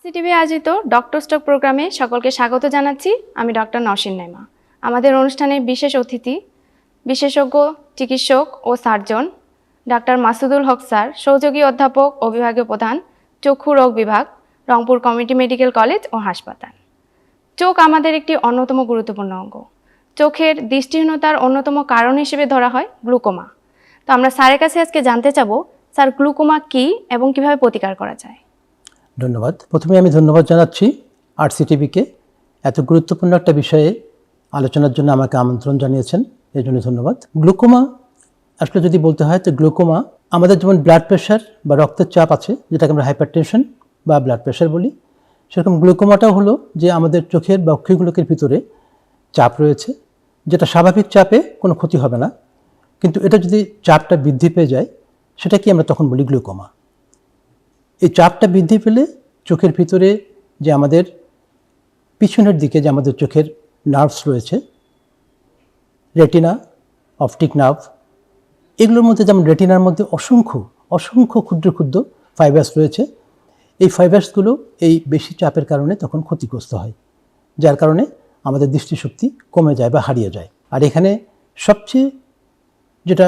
RCTV আয়োজিত doctor stock প্রোগ্রামে সকলকে স্বাগত জানাচ্ছি। আমি ডক্টর নওশিন নাইমা। আমাদের অনুষ্ঠানে বিশেষ অতিথি বিশেষজ্ঞ চিকিৎসক ও সার্জন ডাক্তার মাসুদুল হক স্যার, সহযোগী অধ্যাপক ও বিভাগীয় প্রধান, চক্ষু রোগ বিভাগ, রংপুর কমিউনিটি মেডিকেল কলেজ ও হাসপাতাল। চোখ আমাদের একটি অন্যতম গুরুত্বপূর্ণ অঙ্গ। চোখের দৃষ্টিহীনতার অন্যতম কারণ হিসেবে ধরা হয় গ্লুকোমা। তো আমরা স্যারের কাছে আজকে জানতে চাবো, স্যার গ্লুকোমা কী এবং কিভাবে প্রতিকার করা যায়। ধন্যবাদ। প্রথমে আমি ধন্যবাদ জানাচ্ছি আরসিটিভিকে এত গুরুত্বপূর্ণ একটা বিষয়ে আলোচনার জন্য আমাকে আমন্ত্রণ জানিয়েছেন, এর জন্য ধন্যবাদ। গ্লুকোমা আসলে যদি বলতে হয় তো গ্লুকোমা আমাদের যেমন ব্লাড প্রেশার বা রক্তের চাপ আছে, যেটাকে আমরা হাইপারটেনশন বা ব্লাড প্রেশার বলি, সেরকম গ্লুকোমাটাও হলো যে আমাদের চোখের বা অক্ষিগোলকের ভিতরে চাপ রয়েছে, যেটা স্বাভাবিক চাপে কোনো ক্ষতি হবে না, কিন্তু এটা যদি চাপটা বৃদ্ধি পেয়ে যায় সেটাকে আমরা তখন বলি গ্লুকোমা। এই চাপটা বৃদ্ধি পেলে চোখের ভিতরে যে আমাদের পিছনের দিকে যে আমাদের চোখের নার্ভস রয়েছে, রেটিনা, অপটিক নার্ভ, এগুলোর মধ্যে যেমন রেটিনার মধ্যে অসংখ্য ক্ষুদ্র ক্ষুদ্র ফাইবার্স রয়েছে। এই ফাইবার্সগুলো এই বেশি চাপের কারণে তখন ক্ষতিগ্রস্ত হয়, যার কারণে আমাদের দৃষ্টিশক্তি কমে যায় বা হারিয়ে যায়। আর এখানে সবচেয়ে যেটা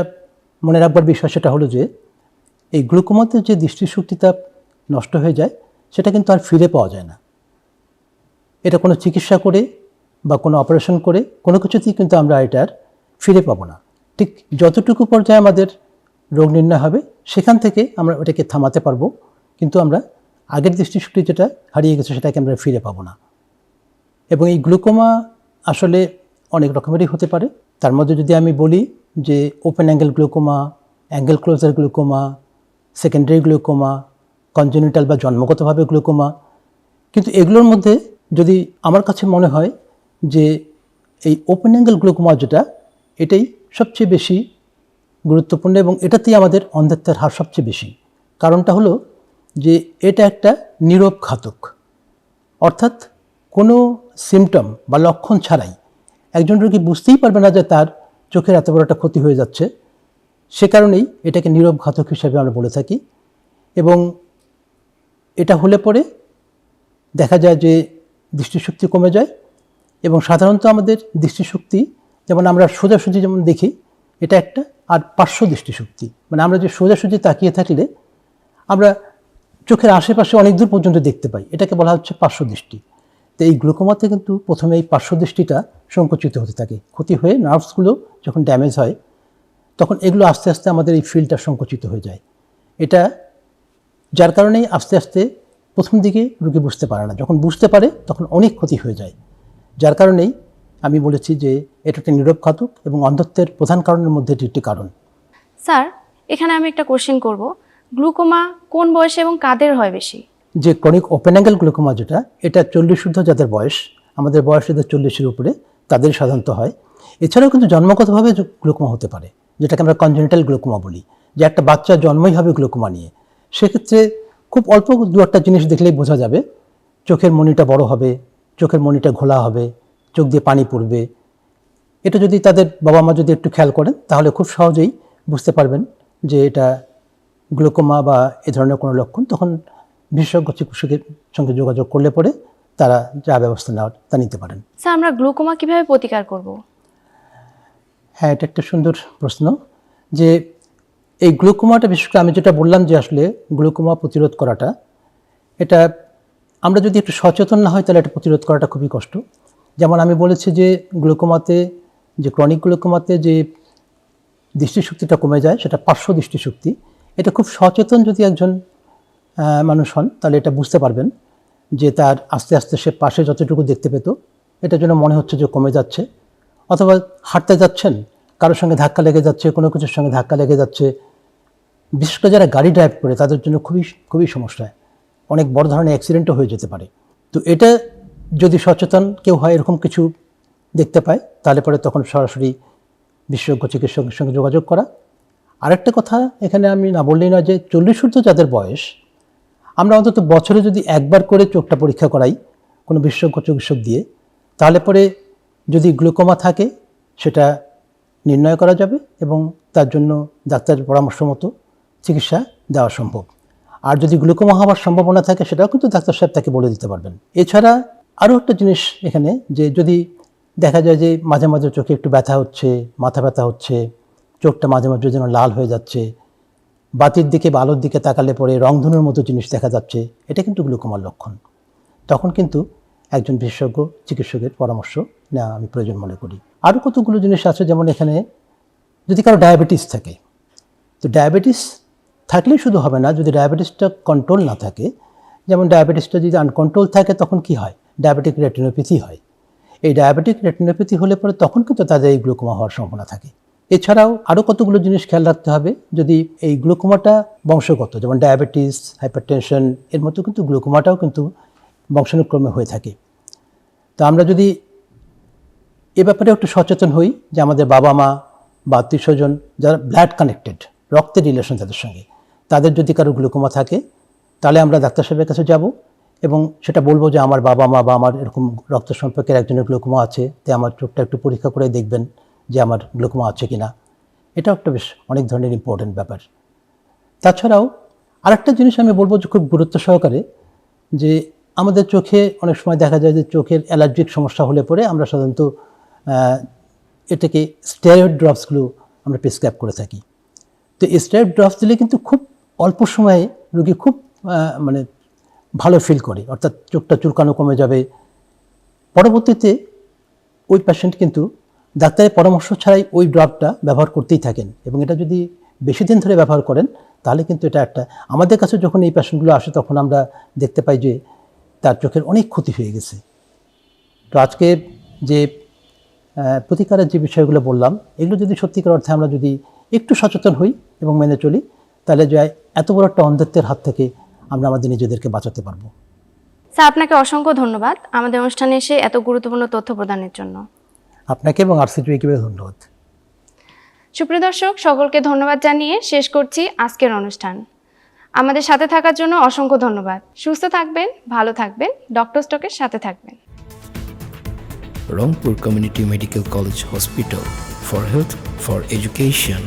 মনে রাখবার বিষয় সেটা হলো যে এই গ্লুকোমাতে যে দৃষ্টিশক্তিটা নষ্ট হয়ে যায় সেটা কিন্তু আর ফিরে পাওয়া যায় না। এটা কোনো চিকিৎসা করে বা কোনো অপারেশন করে কোনো কিছুতেই কিন্তু আমরা এটার ফিরে পাবো না। ঠিক যতটুকু পর্যায়ে আমাদের রোগ নির্ণয় হবে সেখান থেকে আমরা ওটাকে থামাতে পারবো, কিন্তু আমরা আগের দৃষ্টিশক্তি যেটা হারিয়ে গেছে সেটাকে আমরা ফিরে পাবো না। এবং এই গ্লুকোমা আসলে অনেক রকমেরই হতে পারে। তার মধ্যে যদি আমি বলি যে open angle glaucoma, angle closure glaucoma, secondary glaucoma, congenital বা জন্মগতভাবে গ্লুকোমা, কিন্তু এগুলোর মধ্যে যদি আমার কাছে মনে হয় যে এই ওপেন অ্যাঙ্গেল গ্লুকোমা যেটা, এটাই সবচেয়ে বেশি গুরুত্বপূর্ণ এবং এটাতেই আমাদের অন্ধত্বের হার সবচেয়ে বেশি। কারণটা হলো যে এটা একটা নীরব ঘাতক, অর্থাৎ কোনো সিমটম বা লক্ষণ ছাড়াই একজন রোগী বুঝতেই পারবে না যে তার চোখের এত বড় একটা ক্ষতি হয়ে যাচ্ছে। সে কারণেই এটাকে নীরব ঘাতক হিসেবে আমরা বলে থাকি। এবং এটা হলে পরে দেখা যায় যে দৃষ্টিশক্তি কমে যায় এবং সাধারণত আমাদের দৃষ্টিশক্তি যেমন আমরা সোজাসুজি যেমন দেখি এটা একটা, আর পার্শ্ব দৃষ্টিশক্তি মানে আমরা যে সোজাসুজি তাকিয়ে থাকলে আমরা চোখের আশেপাশে অনেক দূর পর্যন্ত দেখতে পাই, এটাকে বলা হচ্ছে পার্শ্ব দৃষ্টি। তো এই গ্লুকোমাতে কিন্তু প্রথমে এই পার্শ্ব দৃষ্টিটা সংকুচিত হতে থাকে, ক্ষতি হয়ে নার্ভসগুলো যখন ড্যামেজ হয় তখন এগুলো আস্তে আস্তে আমাদের এই ফিল্ডটা সংকুচিত হয়ে যায়। এটা যার কারণেই আস্তে আস্তে প্রথম দিকে রোগী বুঝতে পারে না, যখন বুঝতে পারে তখন অনেক ক্ষতি হয়ে যায়। যার কারণেই আমি বলেছি যে এটা একটা নীরব ঘাতক এবং অন্ধত্বের প্রধান কারণের মধ্যে এটি একটি কারণ। স্যার, এখানে আমি একটা কোশ্চেন করব, গ্লুকোমা কোন বয়সে এবং কাদের হয় বেশি? যে ক্রনিক ওপেন অ্যাঙ্গেল গ্লুকোমা যেটা, এটা 40 ঊর্ধ্ব যাদের বয়স, আমাদের বয়স যাদের 40-এর উপরে তাদের সাধারণত হয়। এছাড়াও কিন্তু জন্মগতভাবে গ্লুকোমা হতে পারে, যেটাকে আমরা কনজেনিটাল গ্লুকোমা বলি, যে একটা বাচ্চা জন্মই হবে গ্লুকোমা নিয়ে। সেক্ষেত্রে খুব অল্প দু একটা জিনিস দেখলেই বোঝা যাবে, চোখের মণিটা বড় হবে, চোখের মণিটা ঘোলা হবে, চোখ দিয়ে পানি পড়বে। এটা যদি তাদের বাবা মা যদি একটু খেয়াল করেন তাহলে খুব সহজেই বুঝতে পারবেন যে এটা গ্লুকোমা বা এ ধরনের কোনো লক্ষণ। তখন বিশেষজ্ঞ চিকিৎসকের সঙ্গে যোগাযোগ করলে পরে তারা যা ব্যবস্থা নেওয়ার তা নিতে পারেন। স্যার, আমরা গ্লুকোমা কিভাবে প্রতিকার করব? হ্যাঁ, এটা একটা সুন্দর প্রশ্ন। যে এই গ্লুকোমাটা বিশেষ করে আমি যেটা বললাম যে আসলে গ্লুকোমা প্রতিরোধ করাটা, এটা আমরা যদি একটু সচেতন না হই তাহলে এটা প্রতিরোধ করাটা খুবই কষ্ট। যেমন আমি বলেছি যে গ্লুকোমাতে, যে ক্রনিক গ্লুকোমাতে যে দৃষ্টিশক্তিটা কমে যায় সেটা পার্শ্ব দৃষ্টিশক্তি। এটা খুব সচেতন যদি একজন মানুষ হন তাহলে এটা বুঝতে পারবেন যে তার আস্তে আস্তে সে পাশে যতটুকু দেখতে পেত এটার জন্য মনে হচ্ছে যে কমে যাচ্ছে। অথবা হাঁটতে যাচ্ছেন, কারোর সঙ্গে ধাক্কা লেগে যাচ্ছে, কোনো কিছুর সঙ্গে ধাক্কা লেগে যাচ্ছে। বিশেষ করে যারা গাড়ি ড্রাইভ করে তাদের জন্য খুবই সমস্যা, অনেক বড় ধরনের অ্যাক্সিডেন্টও হয়ে যেতে পারে। তো এটা যদি সচেতন কেউ হয়, এরকম কিছু দেখতে পায়, তাহলে পরে তখন সরাসরি বিশেষজ্ঞ চিকিৎসকের সঙ্গে যোগাযোগ করা। আরেকটা কথা এখানে আমি না বললেই নয় যে 40 ঊর্ধ্ব যাদের বয়স, আমরা অন্তত বছরে যদি একবার করে চোখটা পরীক্ষা করাই কোনো বিশেষজ্ঞ চিকিৎসক দিয়ে, তাহলে পরে যদি গ্লুকোমা থাকে সেটা নির্ণয় করা যাবে এবং তার জন্য ডাক্তারের পরামর্শ মতো চিকিৎসা দেওয়া সম্ভব। আর যদি গ্লুকোমা হওয়ার সম্ভাবনা থাকে সেটাও কিন্তু ডাক্তার সাহেব তাকে বলে দিতে পারবেন। এছাড়া আরও একটা জিনিস এখানে, যে যদি দেখা যায় যে মাঝে মাঝে চোখে একটু ব্যথা হচ্ছে, মাথা ব্যথা হচ্ছে, চোখটা মাঝে মাঝে যেন লাল হয়ে যাচ্ছে, বাতির দিকে বা আলোর দিকে তাকালে পরে রংধনুর মতো জিনিস দেখা যাচ্ছে, এটা কিন্তু গ্লুকোমার লক্ষণ। তখন কিন্তু একজন বিশেষজ্ঞ চিকিৎসকের পরামর্শ নেওয়া আমি প্রয়োজন মনে করি। আরও কতগুলো জিনিস আছে, যেমন এখানে যদি কারো ডায়াবেটিস থাকে, তো ডায়াবেটিস থাকলেই শুধু হবে না, যদি ডায়াবেটিসটা কন্ট্রোল না থাকে, যেমন ডায়াবেটিসটা যদি আনকন্ট্রোল থাকে তখন কি হয়, ডায়াবেটিক রেটিনোপ্যাথি হয়। এই ডায়াবেটিক রেটিনোপ্যাথি হলে পরে তখন কিন্তু তাদের এই গ্লুকোমা হওয়ার সম্ভাবনা থাকে। এছাড়াও আরও কতগুলো জিনিস খেয়াল রাখতে হবে, যদি এই গ্লুকোমাটা বংশগত, যেমন ডায়াবেটিস, হাইপারটেনশন, এর মতো কিন্তু গ্লুকোমাটাও কিন্তু বংশানুক্রমে হয়ে থাকে। তো আমরা যদি এ ব্যাপারে একটু সচেতন হই, যে আমাদের বাবা মা বা আত্মীয় স্বজন যারা ব্লাড কানেক্টেড, রক্তের রিলেশন তাদের সঙ্গে, তাদের যদি কারো গ্লুকোমা থাকে, তাহলে আমরা ডাক্তার সাহেবের কাছে যাব এবং সেটা বলবো যে আমার বাবা মা বা আমার এরকম রক্ত সম্পর্কের একজনের গ্লুকোমা আছে, তাই আমার চোখটা একটু পরীক্ষা করে দেখবেন যে আমার গ্লুকোমা আছে কিনা। এটাও একটা বেশ অনেক ধরনের ইম্পর্টেন্ট ব্যাপার। তাছাড়াও আরেকটা জিনিস আমি বলবো যে খুব গুরুত্ব সহকারে, যে আমাদের চোখে অনেক সময় দেখা যায় যে চোখের অ্যালার্জিক সমস্যা হলে পরে আমরা সাধারণত এটাকে স্টেরয়েড ড্রপসগুলো আমরা প্রেসক্রাইব করে থাকি। তো এই স্টেরয়েড ড্রপস দিলে কিন্তু খুব অল্প সময়ে রোগী খুব মানে ভালো ফিল করে, অর্থাৎ চোখটা চুলকানো কমে যাবে। পরবর্তীতে ওই পেশেন্ট কিন্তু ডাক্তারের পরামর্শ ছাড়াই ওই ড্রপটা ব্যবহার করতেই থাকেন, এবং এটা যদি বেশি দিন ধরে ব্যবহার করেন তাহলে কিন্তু এটা একটা, আমাদের কাছে যখন এই পেশেন্টগুলো আসে তখন আমরা দেখতে পাই যে তার চোখের অনেক ক্ষতি হয়ে গেছে। তো আজকে যে প্রতিকারের যে বিষয়গুলো বললাম, এগুলো যদি সত্যিকার অর্থে আমরা যদি একটু সচেতন হই এবং মেনে চলি, তাহলে যে এত বড় একটা অন্ধত্বের হাত থেকে আমরা আমাদের নিজেদেরকে বাঁচাতে পারবো। স্যার, আপনাকে অসংখ্য ধন্যবাদ আমাদের অনুষ্ঠানে এসে এত গুরুত্বপূর্ণ তথ্য প্রদানের জন্য। আপনাকে এবং RCTVকে ধন্যবাদ। সুপ্রিয় দর্শক, সকলকে ধন্যবাদ জানিয়ে শেষ করছি আজকের অনুষ্ঠান। আমাদের সাথে থাকার জন্য অসংখ্য ধন্যবাদ। সুস্থ থাকবেন, ভালো থাকবেন, ডক্টর স্টকের সাথে থাকবেন। Rangpur community medical college hospital, for health, for education.